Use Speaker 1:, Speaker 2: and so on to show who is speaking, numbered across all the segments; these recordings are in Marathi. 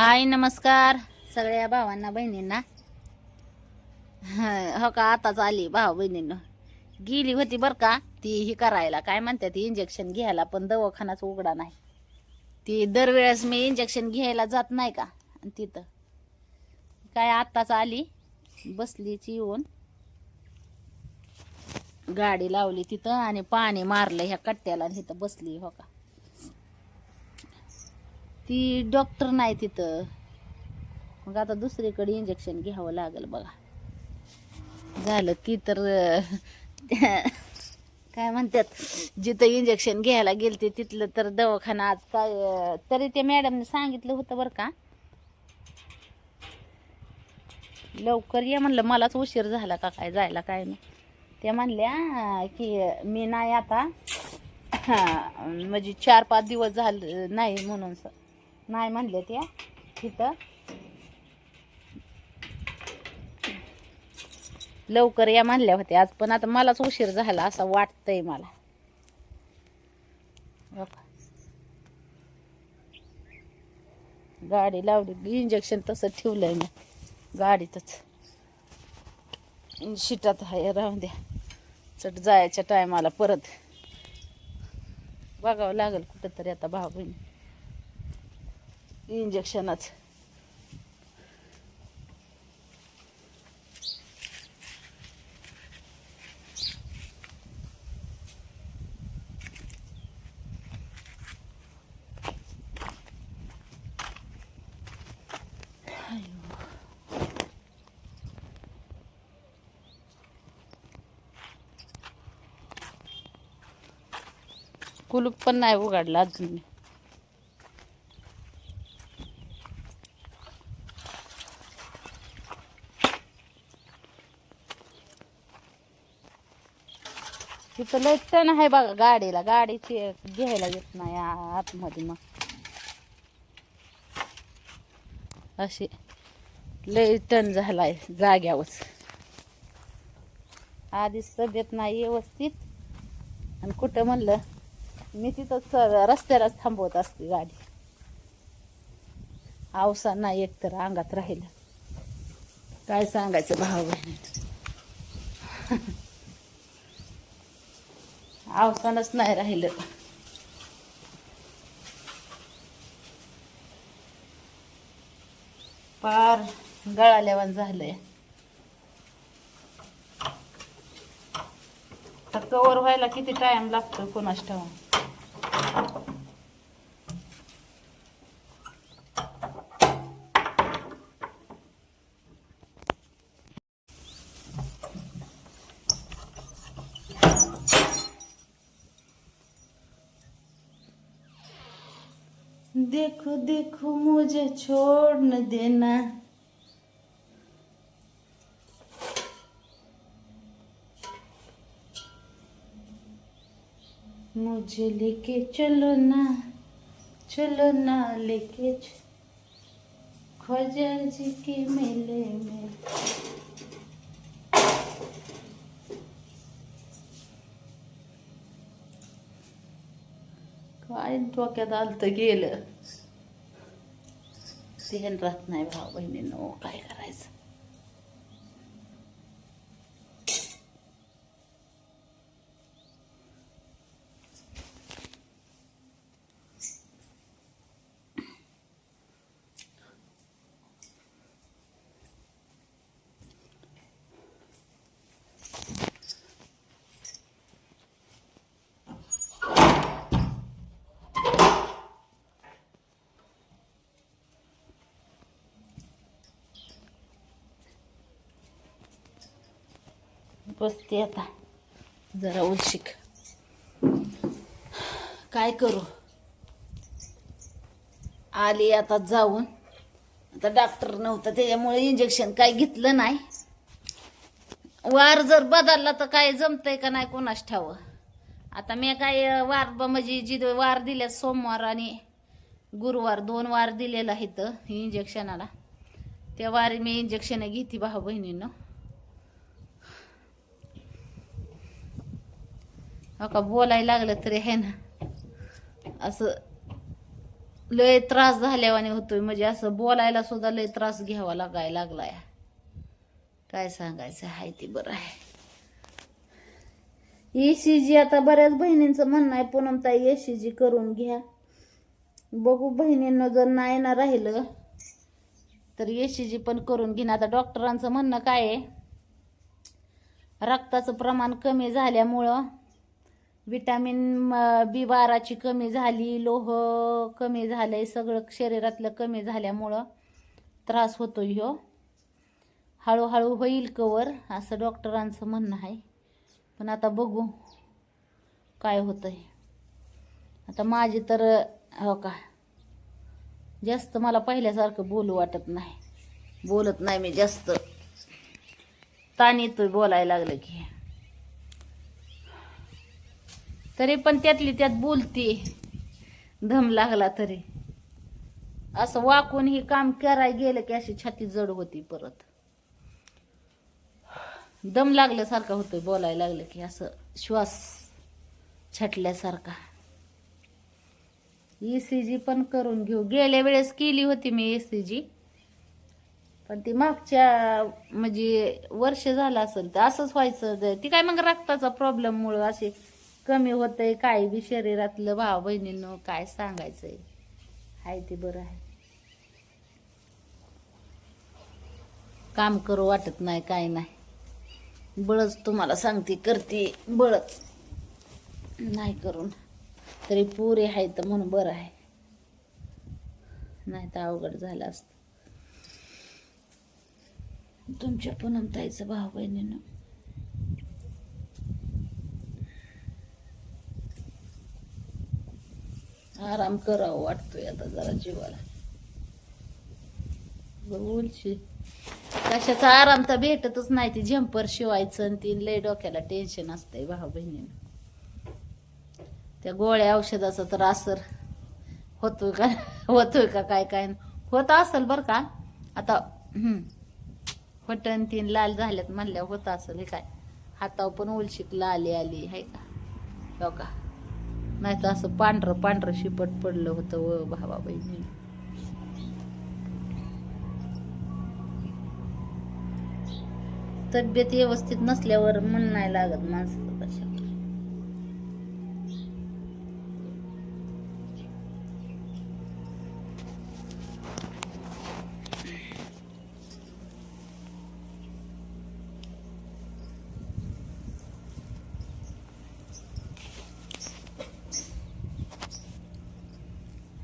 Speaker 1: हाय नमस्कार सगळ्या भावांना बहिणींना. हो का आताच आली भाऊ बहिणींना. गेली होती बर का ती ही करायला काय म्हणते ती इंजेक्शन घ्यायला, पण दवाखानाच उघडा नाही. ती दरवेळेस मी इंजेक्शन घ्यायला जात नाही का, आणि तिथं काय आताच आली, बसलीच येऊन गाडी लावली तिथं आणि पाणी मारलं ह्या कट्ट्याला आणि इथं बसली. हो का ती डॉक्टर नाही तिथं, मग आता दुसरीकडे इंजेक्शन घ्यावं लागेल बघा. झालं की तर काय म्हणतात, जिथं इंजेक्शन घ्यायला गेलते तिथलं तर दवाखाना आज काय तरी ते मॅडमने सांगितलं होतं बरं का, लवकर ये म्हणलं. मलाच उशीर झाला का काय जायला, काय नाही. ते म्हणल्या की मी नाही आता म्हणजे 4-5 दिवस झाले नाही म्हणून नाही म्हणले त्या तिथं. लवकर या म्हणल्या होत्या आज, पण आता मलाच उशीर झाला असं वाटतंय मला. गाडी लावली, इंजेक्शन तसं ठेवलंय मी गाडीतच, शिटात आहे. राहून द्या, चट जायच्या टायमाला परत बघावं लागेल कुठं तरी आता भाऊ बहिणी इंजेक्शनच. कुलूप पण नाही उघडला अजून. तिथं लय टण आहे बघा गाडीला, गाडीची घ्यायला येत नाही आतमध्ये. मग अशी लय टण झालाय जाग्यावरच. आधीच तब्येत नाही व्यवस्थित, आणि कुठं म्हणलं मी तिथंच रस्त्यालाच थांबवत असते गाडी. आवसा नाही एकतर अंगात राहिलं, काय सांगायचं भाऊ बहिणी. आवसानच नाही राहिलं. पार गळाल्यावान झालंय. कवर व्हायला किती टाइम लागतो कोणास ठाऊक. देखो देखो मुझे छोड़ न देना, मुझे लेके चलो ना लेके ख्वाजा जी के मेले में. काय डोक्यात आलतं गेलं, ध्यान राहत नाही भाऊ बहिणींनो, काय करायचं. बसते आता जरा उशिक, काय करू. आली आता जाऊन, आता डॉक्टर नव्हतं त्याच्यामुळे इंजेक्शन काय घेतलं नाही. वार जर बदलला तर काय जमतंय का नाही कोणास ठाव. आता मी काय वार म्हणजे जी वार दिल्यात सोमवार आणि गुरुवार 2 वार दिलेला आहेत इंजेक्शनाला, त्या वारी मी इंजेक्शन घेते भाऊ बहिणींनो. हो का बोलायला लागलं तरी आहे ना असं लय त्रास झाल्यावाने होतोय, म्हणजे असं बोलायला सुद्धा लय त्रास घ्यावा लागायला लागलाय. काय सांगायचं, हाय ते बरं आहे. ECG आता बऱ्याच बहिणींचं म्हणणं आहे पूनमताई ECG करून घ्या. बघू बहिणींना जर नाही ना राहिलं तर ECG पण करून घेईन. आता डॉक्टरांचं म्हणणं काय आहे, रक्ताचं प्रमाण कमी झाल्यामुळं विटॅमिन B12 कमी झाली, लोह कमी झालंय, सगळं शरीरातलं कमी झाल्यामुळं त्रास होतोय ह्यो. हळूहळू होईल कवर असं डॉक्टरांचं म्हणणं आहे. पण आता बघू काय होतंय. आता माझी तर हो का जास्त मला पहिल्यासारखं बोलू वाटत नाही, बोलत नाही मी जास्त, ताण येतोय बोलायला लागलं की. तरी पण त्यातली त्यात बोलते, दम लागला तरी. असं वाकून ही काम करायला गेलं की अशी छाती जड होती, परत दम लागल्यासारखा होतोय बोलायला लागलं की, असं श्वास छटल्यासारखा. ECG पण करून घेऊ. गेल्या वेळेस केली होती मी ECG, पण ती मागच्या म्हणजे वर्ष झालं असेल तर असंच व्हायचं. ती काय मग रक्ताचा प्रॉब्लेम मुळे असे कमी होतंय, काय बी शरीरातलं. भाव बहिणींनो काय सांगायचंय, हाय ते बरं आहे. काम करू वाटत नाही, काय नाही. बळच तुम्हाला सांगते करते, बळच नाही करून तरी पुरे आहे तर म्हणून बरं आहे, नाही तर अवघड झालं असतं. तुमच्या पूनमताईचं भाऊ बहिणीनं आराम करावं वाटतोय आता जरा जीवाला. बोलशी कशाचा आराम तर भेटतच नाही. ती झंपर शिवायचं आणि ती लय डोक्याला टेन्शन असतंय भाऊ बहिणीनं. त्या गोळ्या औषधाचा तर असर होतोय का काय काय होत असेल बरं का. आता फटण तीन लाल झाल्यात म्हणल्यावर होत असेल. हे काय हातावर पण उलशिक लाली आली आहे का, हो का. नाही तर असं पांढरं पांढरं शिपट पडलं होतं व भावा बहिणी. तब्येत व्यवस्थित नसल्यावर मन नाही लागत माणसाचं कशा.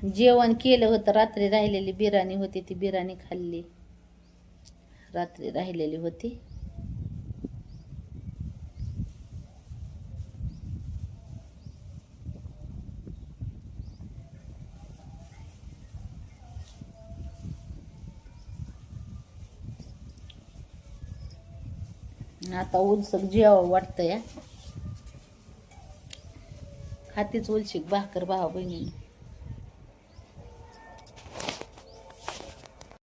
Speaker 1: जेवण केलं होतं, रात्री राहिलेली बिर्याणी होती, ती बिर्याणी खाल्ली, रात्री राहिलेली होती. आता उलसक जेवावं वाटतं या. खातीच उलशिक भाकर भावा बहिणीने.